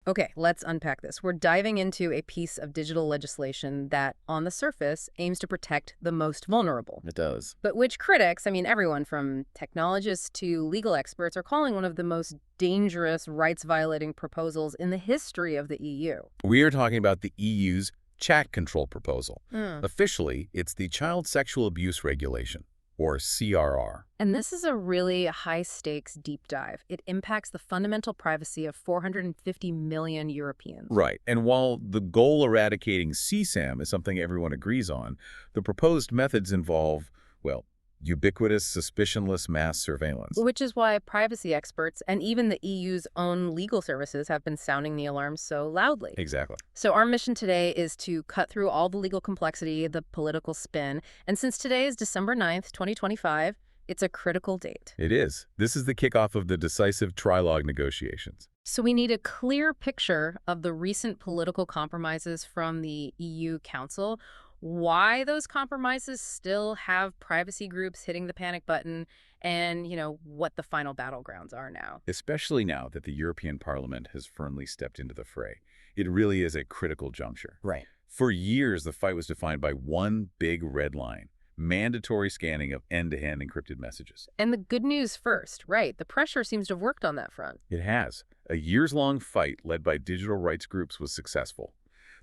Okay, let's unpack this. We're diving into a piece of digital legislation that, on the surface, aims to protect the most vulnerable. It does. But which critics, I mean everyone from technologists to legal experts, are calling one of the most dangerous rights-violating proposals in the history of the EU. We are talking about the EU's chat control proposal. Mm. Officially, it's the Child Sexual Abuse Regulation, or CRR. And this is a really high-stakes deep dive. It impacts the fundamental privacy of 450 million Europeans. Right. And while the goal eradicating CSAM is something everyone agrees on, the proposed methods involve, well, ubiquitous, suspicionless mass surveillance. Which is why privacy experts and even the EU's own legal services have been sounding the alarm so loudly. Exactly. So our mission today is to cut through all the legal complexity, the political spin, and since today is December 9th, 2025, it's a critical date. It is. This is the kickoff of the decisive trilogue negotiations. So we need a clear picture of the recent political compromises from the EU Council, why those compromises still have privacy groups hitting the panic button, and, what the final battlegrounds are now. Especially now that the European Parliament has firmly stepped into the fray. It really is a critical juncture. Right. For years, the fight was defined by one big red line: mandatory scanning of end-to-end encrypted messages. And the good news first, right? The pressure seems to have worked on that front. It has. A years-long fight led by digital rights groups was successful.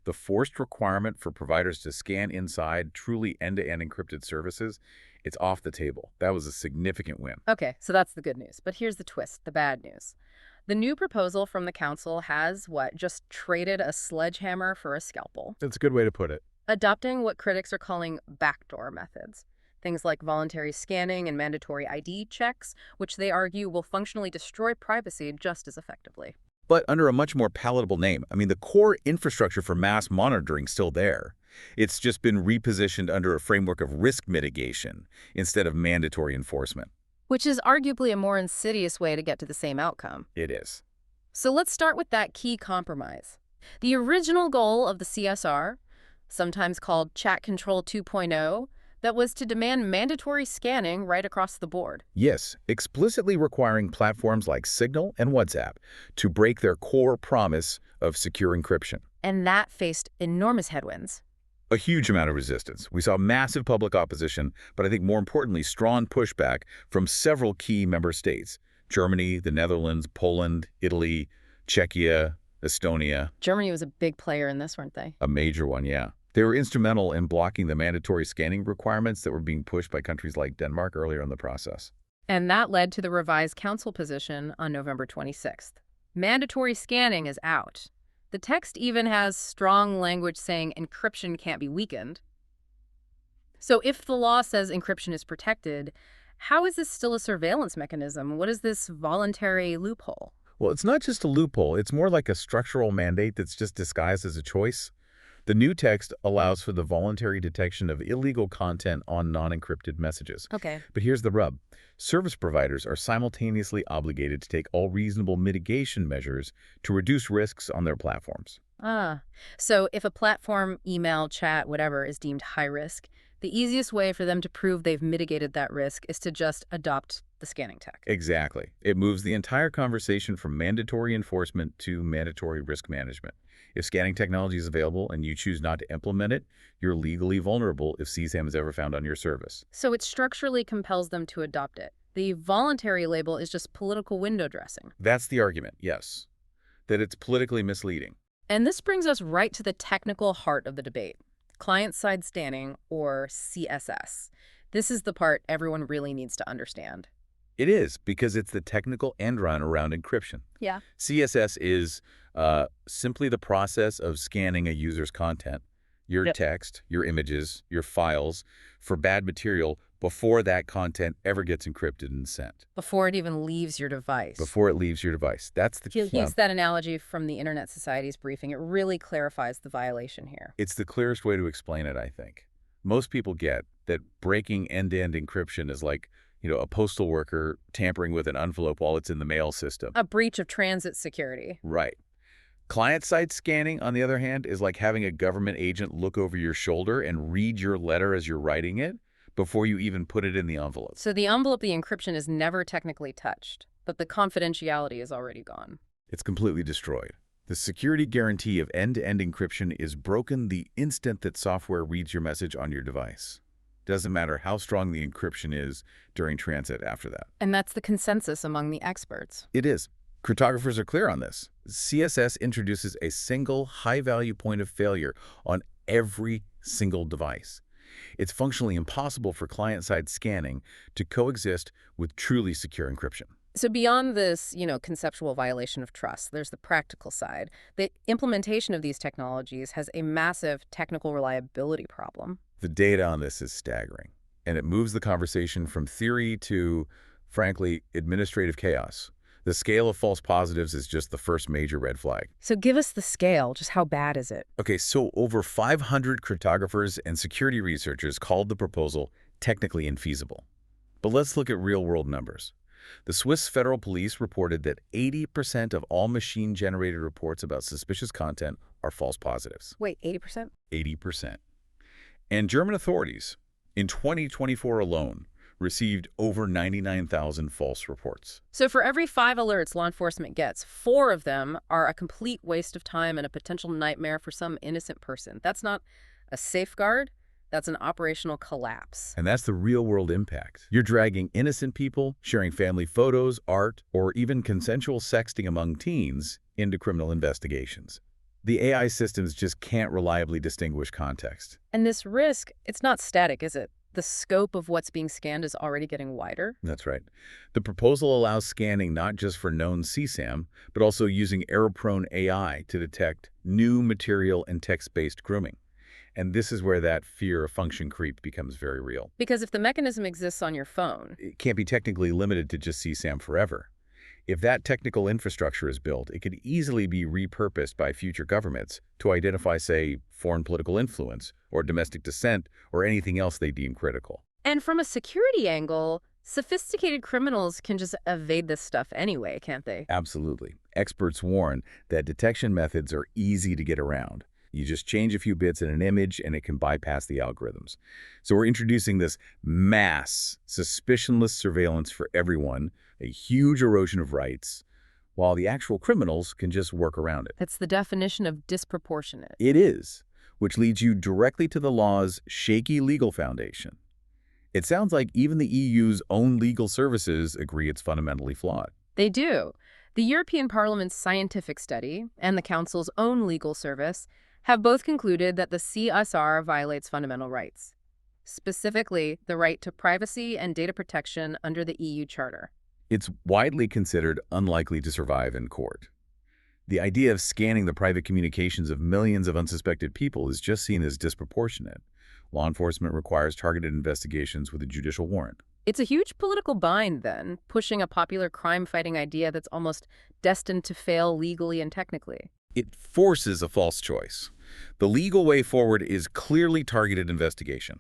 The forced requirement for providers to scan inside truly end-to-end encrypted services, it's off the table. That was a significant win. Okay, so that's the good news. But here's the twist, the bad news. The new proposal from the Council has, just traded a sledgehammer for a scalpel, That's a good way to put it. adopting what critics are calling backdoor methods. Things like voluntary scanning and mandatory ID checks, which they argue will functionally destroy privacy just as effectively. But under a much more palatable name. I mean, the core infrastructure for mass monitoring's still there. It's just been repositioned under a framework of risk mitigation instead of mandatory enforcement. Which is arguably a more insidious way to get to the same outcome. It is. So let's start with that key compromise. The original goal of the CSR, sometimes called Chat Control 2.0, that was to demand mandatory scanning right across the board. Yes, explicitly requiring platforms like Signal and WhatsApp to break their core promise of secure encryption. And that faced enormous headwinds. A huge amount of resistance. We saw massive public opposition, but I think more importantly, strong pushback from several key member states: Germany, the Netherlands, Poland, Italy, Czechia, Estonia. Germany was a big player in this, weren't they? A major one, yeah. They were instrumental in blocking the mandatory scanning requirements that were being pushed by countries like Denmark earlier in the process. And that led to the revised council position on November 26th. Mandatory scanning is out. The text even has strong language saying encryption can't be weakened. So if the law says encryption is protected, how is this still a surveillance mechanism? What is this voluntary loophole? Well, it's not just a loophole. It's more like a structural mandate that's just disguised as a choice. The new text allows for the voluntary detection of illegal content on non-encrypted messages. Okay. But here's the rub. Service providers are simultaneously obligated to take all reasonable mitigation measures to reduce risks on their platforms. So if a platform, email, chat, whatever, is deemed high risk, the easiest way for them to prove they've mitigated that risk is to just adopt the scanning tech. Exactly. It moves the entire conversation from mandatory enforcement to mandatory risk management. If scanning technology is available and you choose not to implement it, you're legally vulnerable if CSAM is ever found on your service. So it structurally compels them to adopt it. The voluntary label is just political window dressing. That's the argument, yes, that it's politically misleading. And this brings us right to the technical heart of the debate: client-side scanning, or CSS. This is the part everyone really needs to understand. It is, because it's the technical end run around encryption. Yeah. CSS is simply the process of scanning a user's content, your text, your images, your files, for bad material before that content ever gets encrypted and sent. Before it even leaves your device. Before it leaves your device. That's the He used that analogy from the Internet Society's briefing. It really clarifies the violation here. It's the clearest way to explain it, I think. Most people get that breaking end-to-end encryption is like, a postal worker tampering with an envelope while it's in the mail system. A breach of transit security. Right. Client-side scanning, on the other hand, is like having a government agent look over your shoulder and read your letter as you're writing it before you even put it in the envelope. So the envelope, the encryption, is never technically touched, but the confidentiality is already gone. It's completely destroyed. The security guarantee of end-to-end encryption is broken the instant that software reads your message on your device. Doesn't matter how strong the encryption is during transit after that. And that's the consensus among the experts. It is. Cryptographers are clear on this. CSS introduces a single high-value point of failure on every single device. It's functionally impossible for client-side scanning to coexist with truly secure encryption. So beyond this, conceptual violation of trust, there's the practical side. The implementation of these technologies has a massive technical reliability problem. The data on this is staggering, and it moves the conversation from theory to, frankly, administrative chaos. The scale of false positives is just the first major red flag. So give us the scale. Just how bad is it? Okay, so over 500 cryptographers and security researchers called the proposal technically infeasible. But let's look at real-world numbers. The Swiss Federal Police reported that 80% of all machine-generated reports about suspicious content are false positives. Wait, 80%? 80%. And German authorities, in 2024 alone, received over 99,000 false reports. So for every 5 alerts law enforcement gets, 4 of them are a complete waste of time and a potential nightmare for some innocent person. That's not a safeguard. That's an operational collapse. And that's the real-world impact. You're dragging innocent people, sharing family photos, art, or even consensual sexting among teens into criminal investigations. The AI systems just can't reliably distinguish context. And this risk, it's not static, is it? The scope of what's being scanned is already getting wider. That's right. The proposal allows scanning not just for known CSAM, but also using error-prone AI to detect new material and text-based grooming. And this is where that fear of function creep becomes very real. Because if the mechanism exists on your phone, It can't be technically limited to just CSAM forever. If that technical infrastructure is built, it could easily be repurposed by future governments to identify, say, foreign political influence or domestic dissent or anything else they deem critical. and from a security angle, sophisticated criminals can just evade this stuff anyway, can't they? Absolutely. Experts warn that detection methods are easy to get around. You just change a few bits in an image and it can bypass the algorithms. So we're introducing this mass, suspicionless surveillance for everyone, a huge erosion of rights, while the actual criminals can just work around it. That's the definition of disproportionate. It is, which leads you directly to the law's shaky legal foundation. It sounds like even the EU's own legal services agree it's fundamentally flawed. They do. The European Parliament's scientific study and the Council's own legal service have both concluded that the CSR violates fundamental rights, specifically the right to privacy and data protection under the EU Charter. It's widely considered unlikely to survive in court. The idea of scanning the private communications of millions of unsuspected people is just seen as disproportionate. Law enforcement requires targeted investigations with a judicial warrant. It's a huge political bind, then, pushing a popular crime-fighting idea that's almost destined to fail legally and technically. It forces a false choice. The legal way forward is clearly targeted investigation.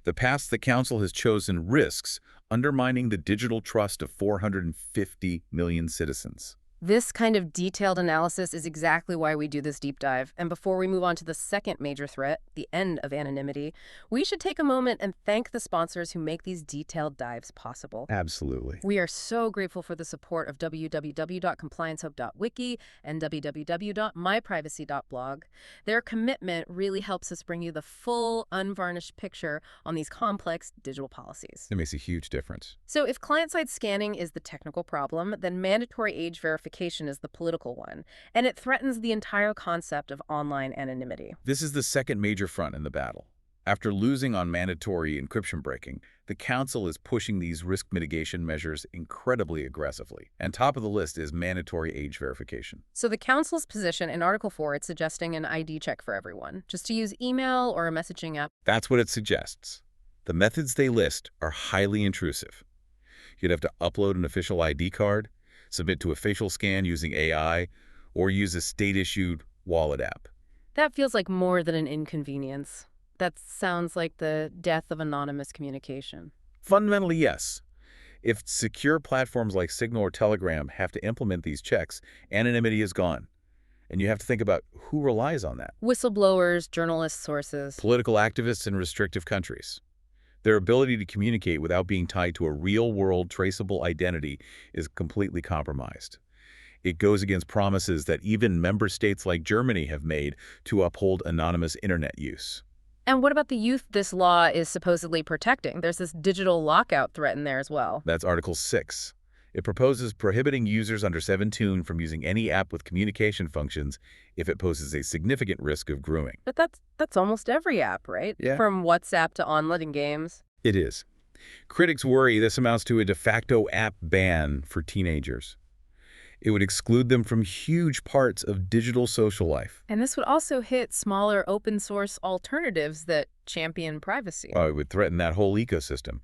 The path the Council has chosen risks undermining the digital trust of 450 million citizens. This kind of detailed analysis is exactly why we do this deep dive. And before we move on to the second major threat, the end of anonymity, we should take a moment and thank the sponsors who make these detailed dives possible. Absolutely. We are so grateful for the support of www.compliancehub.wiki and www.myprivacy.blog. Their commitment really helps us bring you the full, unvarnished picture on these complex digital policies. It makes a huge difference. So if client-side scanning is the technical problem, then mandatory age verification is the political one, and it threatens the entire concept of online anonymity. This is the second major front in the battle. After losing on mandatory encryption breaking, the Council is pushing these risk mitigation measures incredibly aggressively. And top of the list is mandatory age verification. So the Council's position in Article 4, it's suggesting an ID check for everyone, just to use email or a messaging app. That's what it suggests. The methods they list are highly intrusive. You'd have to upload an official ID card, submit to a facial scan using AI, or use a state-issued wallet app. That feels like more than an inconvenience. That sounds like the death of anonymous communication. Fundamentally, yes. If secure platforms like Signal or Telegram have to implement these checks, anonymity is gone. And you have to think about who relies on that. Whistleblowers, journalists, sources. Political activists in restrictive countries. Their ability to communicate without being tied to a real-world traceable identity is completely compromised. It goes against promises that even member states like Germany have made to uphold anonymous internet use. And what about the youth this law is supposedly protecting? There's this digital lockout threat in there as well. That's Article 6. It proposes prohibiting users under 17 from using any app with communication functions if it poses a significant risk of grooming. But that's almost every app, right? Yeah. From WhatsApp to online games. It is. Critics worry this amounts to a de facto app ban for teenagers. It would exclude them from huge parts of digital social life. And this would also hit smaller open source alternatives that champion privacy. It would threaten that whole ecosystem.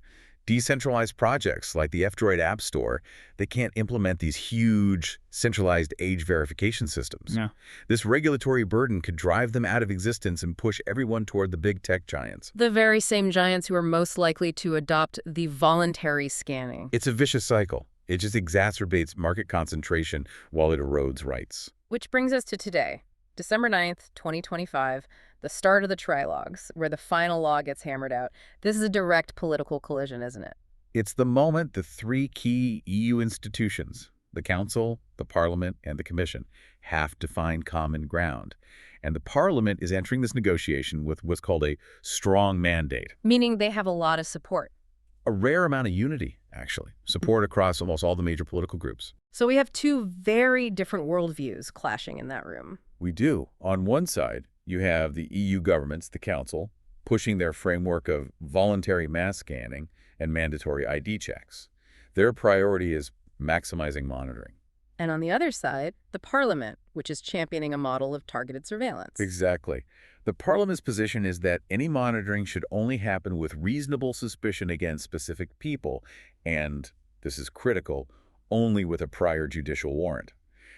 Decentralized projects like the F-Droid App Store, they can't implement these huge, centralized age verification systems. Yeah. This regulatory burden could drive them out of existence and push everyone toward the big tech giants. The very same giants who are most likely to adopt the voluntary scanning. It's a vicious cycle. It just exacerbates market concentration while it erodes rights. Which brings us to today, December 9th, 2025, the start of the trilogues, where the final law gets hammered out. This is a direct political collision, isn't it? It's the moment the three key EU institutions, the Council, the Parliament, and the Commission, have to find common ground. And the Parliament is entering this negotiation with what's called a strong mandate. Meaning they have a lot of support. A rare amount of unity, actually. Support across almost all the major political groups. So we have two very different worldviews clashing in that room. We do. On one side, you have the EU governments, the Council, pushing their framework of voluntary mass scanning and mandatory ID checks. Their priority is maximizing monitoring. And on the other side, the Parliament, which is championing a model of targeted surveillance. Exactly. The Parliament's position is that any monitoring should only happen with reasonable suspicion against specific people, and, this is critical, only with a prior judicial warrant.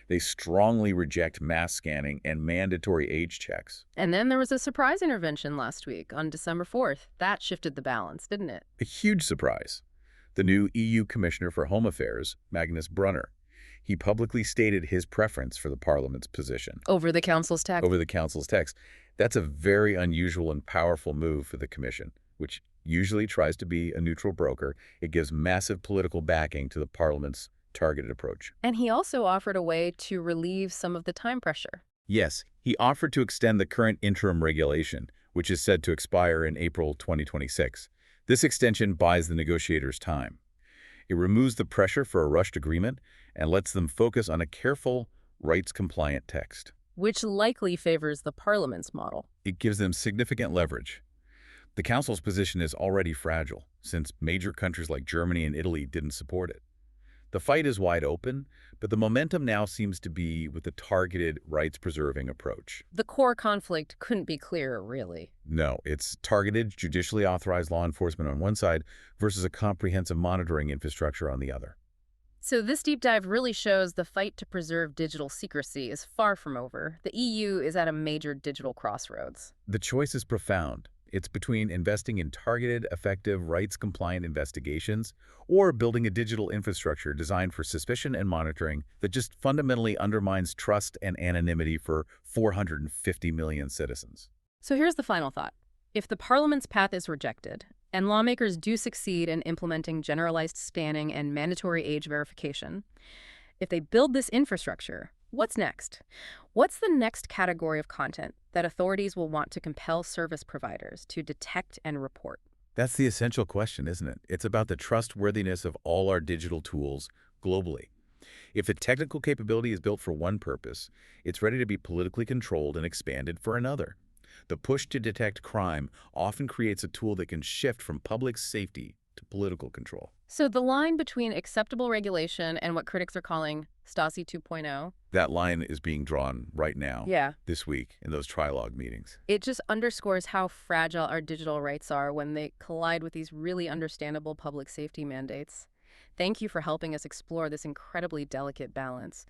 They strongly reject mass scanning and mandatory age checks. And then there was a surprise intervention last week on December 4th. That shifted the balance, didn't it? A huge surprise. The new EU Commissioner for Home Affairs, Magnus Brunner. He publicly stated his preference for the Parliament's position. Over the Council's text. Over the Council's text. That's a very unusual and powerful move for the Commission, which usually tries to be a neutral broker. It gives massive political backing to the Parliament's targeted approach. And he also offered a way to relieve some of the time pressure. Yes, he offered to extend the current interim regulation, which is set to expire in April 2026. This extension buys the negotiators time. It removes the pressure for a rushed agreement and lets them focus on a careful, rights-compliant text. Which likely favors the Parliament's model. It gives them significant leverage. The Council's position is already fragile, since major countries like Germany and Italy didn't support it. The fight is wide open, but the momentum now seems to be with the targeted, rights-preserving approach. The core conflict couldn't be clearer, really. No, it's targeted, judicially authorized law enforcement on one side versus a comprehensive monitoring infrastructure on the other. So this deep dive really shows the fight to preserve digital secrecy is far from over. The EU is at a major digital crossroads. The choice is profound. It's between investing in targeted, effective, rights-compliant investigations or building a digital infrastructure designed for suspicion and monitoring that just fundamentally undermines trust and anonymity for 450 million citizens. So here's the final thought. If the Parliament's path is rejected, and lawmakers do succeed in implementing generalized scanning and mandatory age verification, if they build this infrastructure, what's next? What's the next category of content that authorities will want to compel service providers to detect and report? That's the essential question, isn't it? It's about the trustworthiness of all our digital tools globally. If the technical capability is built for one purpose, it's ready to be politically controlled and expanded for another. The push to detect crime often creates a tool that can shift from public safety to political control. So the line between acceptable regulation and what critics are calling Stasi 2.0? That line is being drawn right now, this week, in those trilogue meetings. It just underscores how fragile our digital rights are when they collide with these really understandable public safety mandates. Thank you for helping us explore this incredibly delicate balance.